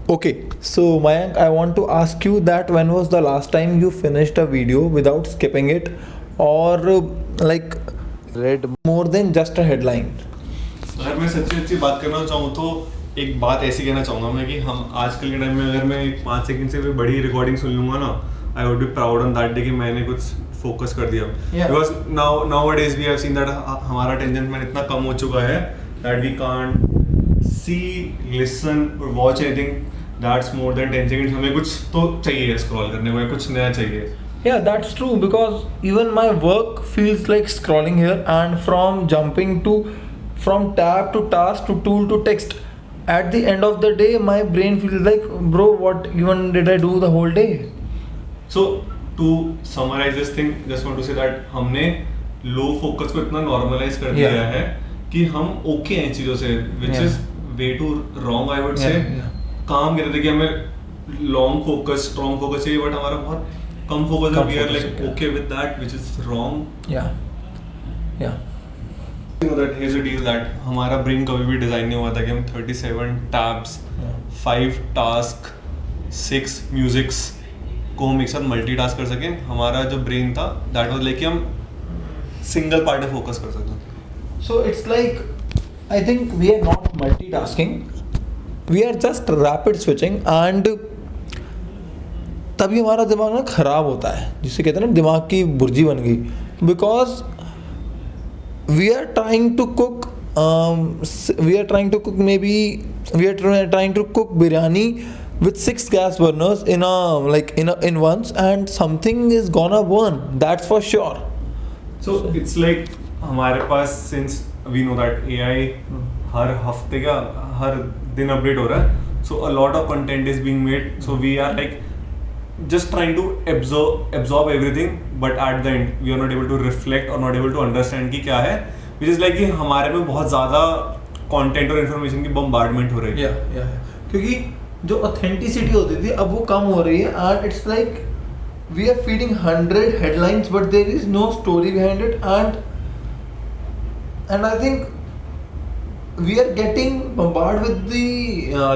Okay, so Mayank, I want to ask you that when was the last time you finished a video without skipping it or like read more than just a headline? अगर मैं सच्ची सच्ची बात करना चाहूँ तो एक बात ऐसी कहना चाहूँगा मैं कि हम आजकल के टाइम में अगर मैं एक 5 सेकंड से कोई बड़ी रिकॉर्डिंग सुन लूँगा ना, I would be proud on that day कि मैंने कुछ फोकस कर दिया. Because now we have seen that हमारा अटेंशन स्पैन इतना कम हो चुका है that we can't see, listen और watch anything that's more than 10 seconds. हमें कुछ तो चाहिए स्क्रॉल करने को, कुछ नया चाहिए. Yeah, that's true because even my work feels like scrolling here and from tab to task to tool to text. At the end of the day, my brain feels like, bro, what even did I do the whole day? So to summarize this thing, just want to say that हमने लो focus को इतना normalise कर दिया है कि हम okay हैं चीजों से, which is way too wrong I would say. काम कहते थे कि हमें लॉन्ग फोकस, स्ट्रॉन्ग फोकस चाहिए, बट हमारा बहुत कम फोकस है. We are like okay with that, which is wrong. Yeah. You know that here's the deal that हमारा ब्रेन कभी भी डिजाइन नहीं हुआ था कि हम 37 टैब्स, 5 टास्क, 6 म्यूजिक्स को हम एक साथ मल्टीटास्क कर सकें. हमारा जो ब्रेन था दैट वाज लाइक कि हम सिंगल पार्ट पे फोकस कर सकते. So it's like I think we are not multitasking. We are just rapid switching and तभी हमारा दिमाग ना खराब होता है, जिसे कहते हैं ना दिमाग की बुर्जी बन गई. Because we are trying to cook maybe we are trying to cook biryani with 6 gas burners in once and something is gonna burn, that's for sure. So it's like हमारे पास since we know that AI हर हफ्ते का हर दिन update हो रहा है, so a lot of content is being made, so we are like just trying to absorb everything, but at the end we are not able to reflect or not able to understand कि क्या है, which is like कि हमारे में बहुत ज़्यादा content और information की bombardment हो रही है. क्योंकि जो authenticity होती थी अब वो कम हो रही है and it's like we are feeding 100 headlines but there is no story behind it and I think we are getting bombarded with the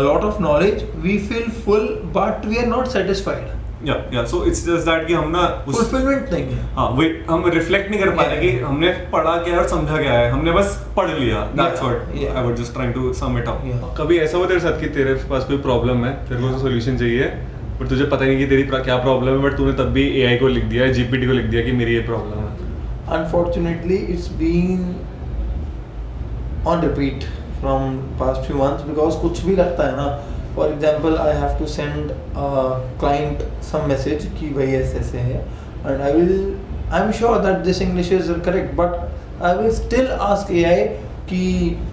lot of knowledge. We feel full but we are not satisfied. Yeah, so it's just that कि हम ना fulfillment नहीं है. हाँ, वही हम reflect नहीं कर पा रहे कि हमने पढ़ा क्या है और समझा क्या है, हमने बस पढ़ लिया. That's what I was just trying to sum it up. कभी ऐसा हुआ तेरे साथ कि तेरे पास कोई प्रॉब्लम है, तेरे को सोल्यूशन चाहिए, पर तुझे पता नहीं कि तेरी क्या प्रॉब्लम है, बट तूने तब भी AI को लिख दिया, GPT को लिख दिया कि मेरी ये प्रॉब्लम है. Unfortunately, it's been on repeat from past few months because कुछ भी लगता है ना. For example, I have to send a client some message कि भाई ऐसे है and I'm sure that this English is correct but I will still ask AI कि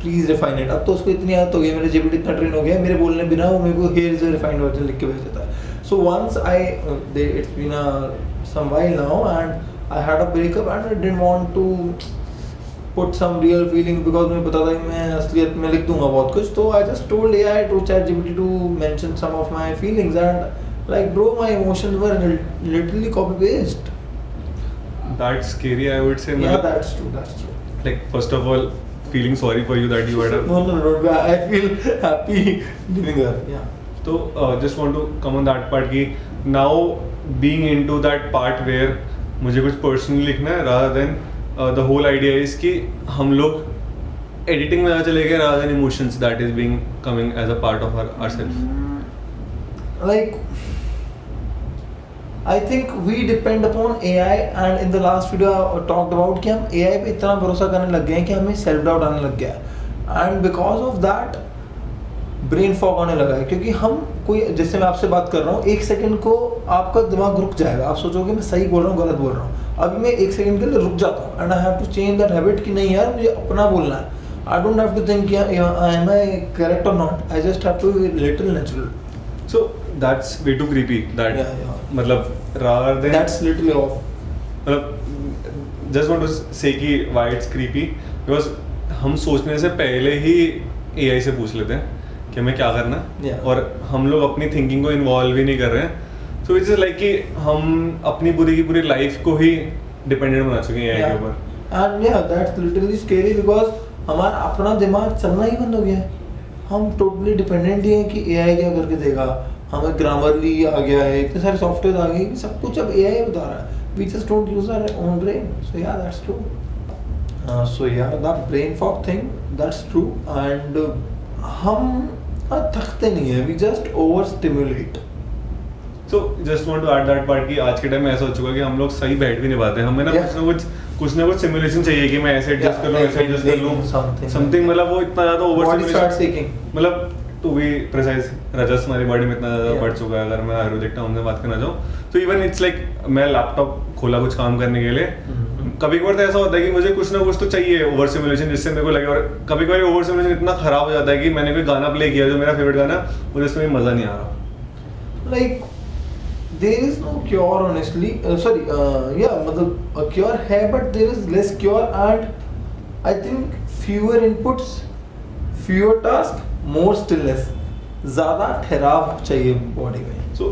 please refine it. अब तो उसको इतनी आदत हो गई, मेरे GPT इतना ट्रेन हो गया, मेरे बोलने बिना वो मेरे को here is a refined version लिख के भेज देता है. So once it's been some while now and I had a breakup and I didn't want to put some real feelings because मुझे पता था कि मैं असलियत में लिख दूंगा बहुत कुछ, तो I just told AI to ChatGPT to mention some of my feelings and like bro my emotions were literally copy paste. That's scary, I would say. Yeah, that's true. Like first of all, feeling sorry for you that you had a no, I feel happy living her. Yeah. So just want to come on that part कि now being into that part where मुझे कुछ personally लिखना है rather than the whole idea is कि हम लोग editing में चले गए rather than emotions that is being coming as a part of ourselves. Like I think we depend upon AI and in the last video I talked about कि हम AI पे इतना भरोसा करने लग गए हैं कि हमें self doubt आने लग गया है and because of that brain fog आने लगा है. क्योंकि हम कोई जैसे मैं आपसे बात कर रहा हूँ, 1 सेकंड को आपका दिमाग रुक जाएगा, आप सोचोगे मैं सही बोल रहा हूँ गलत बोल रहा हूँ. अभी मैं 1 सेकंड के लिए रुक जाता हूँ and I have to change that habit कि नहीं यार मुझे अपना बोलना है. I don't have to think am I correct or not, I just have to be little natural. So that's way too creepy that मतलब rather than that's literally off. मतलब just want to say कि why it's creepy because हम सोचने से पहले ही AI से पूछ लेते हैं कि हमें क्या करना है और हम लोग अपनी थिंकिंग को इन्वॉल्व ही नहीं कर रहे हैं. सो इट्स लाइक कि हम अपनी पूरी की पूरी लाइफ को ही डिपेंडेंट बना चुके हैं AI के ऊपर. And that's literally scary because हमारा अपना दिमाग चलना ही बंद हो गया है. हम टोटली डिपेंडेंट ही हैं कि एआई क्या करके देगा, हमें ग्रामरली आ गया है, इतने सारे सॉफ्टवेयर आ गए कि सब कुछ अब एआई बता रहा है, we just don't use our own brain. So yeah that's true. So yeah the brain fog thing, that's true. And हम थकते नहीं है, we just overstimulate. So just want to add that part कि आज के time में ऐसा हो चुका है कि हम लोग सही बैठ भी नहीं पाते हैं. हमें ना Yeah. कुछ ना कुछ सिमुलेशन चाहिए कि मैं ऐसे एडजस्ट कर लूं, ऐसे एडजस्ट कर लूं, समथिंग. मतलब वो इतना ज्यादा over Body start simulation, shaking. मतलब टू बी प्रिसाइज, रजस हमारी बॉडी में इतना ज्यादा Yeah. बढ़ चुका है. अगर मैं आयुर्वेदिक टर्म में बात करना चाहूँ तो इवन इट्स लाइक मैं लैपटॉप खोला कुछ काम करने के लिए, कभी कभार तो ऐसा होता है कि मुझे कुछ ना कुछ तो चाहिए ओवर सिमुलेशन जिससे मेरे को लगे. और कभी कभार ओवर सिमुलेशन इतना खराब हो जाता है कि मैंने कोई गाना प्ले किया जो मेरा फेवरेट गाना, मुझे उसमें मजा नहीं आ रहा. Like there is no cure honestly. मतलब a cure है, but there is less cure, and I think fewer inputs, fewer task, more stillness. ज़्यादा ठहराव चाहिए बॉडी में. So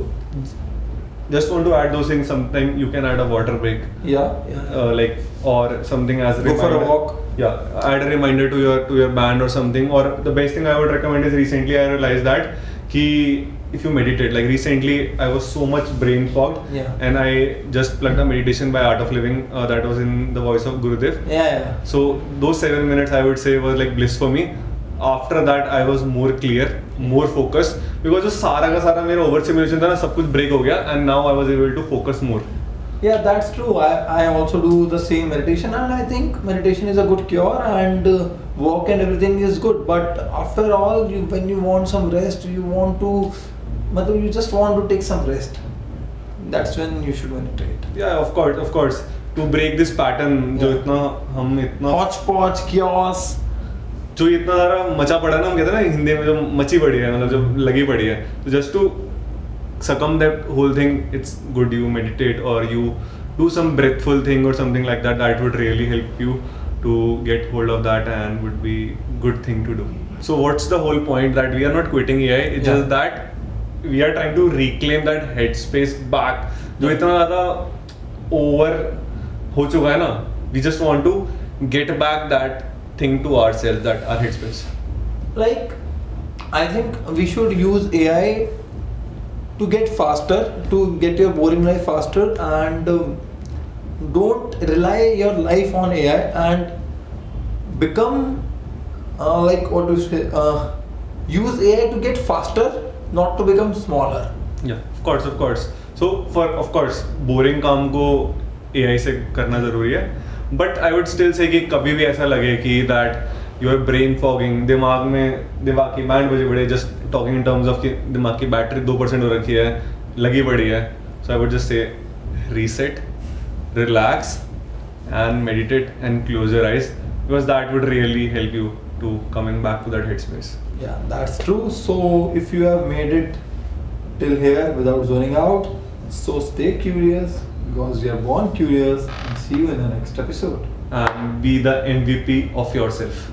just want to add those things. Sometimes you can add a water break, Yeah. like or something as a Go for a reminder. walk. Yeah, add a reminder to your band or something. Or the best thing I would recommend is recently I realized that कि if you meditate, like recently I was so much brain fogged, Yeah. and I just plugged a meditation by Art of Living that was in the voice of Gurudev. Yeah. So those 7 minutes I would say was like bliss for me. After that I was more clear, more focused, because जो सारा का सारा मेरा over simulation था ना, सब कुछ break हो गया, and now I was able to focus more. Yeah, that's true. I also do the same meditation, and I think meditation is a good cure, and walk and everything is good. But after all, when you want some rest, you just want to take some rest. That's when you should meditate. Yeah, of course. To break this pattern, जो Yeah. इतना हम इतना Hodgepodge, chaos. जो इतना सारा मचा पड़ा ना, हम कहते हैं ना हिंदी में, जो मची पड़ी है, मतलब जो लगी पड़ी है, तो just to succumb that whole thing, it's good you meditate or you do some breathful thing or something like that. That would really help you to get hold of that and would be good thing to do. So what's the whole point? That we are not quitting AI, it's Yeah. just that we are trying to reclaim that headspace back जो इतना ज़्यादा over हो चुका है ना. We just want to get back that thing to ourselves, that our headspace. Like, I think we should use AI to get faster, to get your boring life faster, and don't rely your life on AI, and become like, what do you say, use AI to get faster, not to become smaller. Yeah, of course. So for of course boring काम को AI से करना ज़रूरी है, but I would still say कि कभी भी ऐसा लगे कि that you are brain fogging, दिमाग की बैंड बजी पड़ी है, just talking in terms of कि दिमाग की बैटरी 2% हो रखी है, लगी पड़ी है. So I would just say reset, relax and meditate and close your eyes, because that would really help you to coming back to that headspace. Yeah, that's true. So if you have made it till here without zoning out, so stay curious, because you are born curious, and see you in the next episode. And be the MVP of yourself.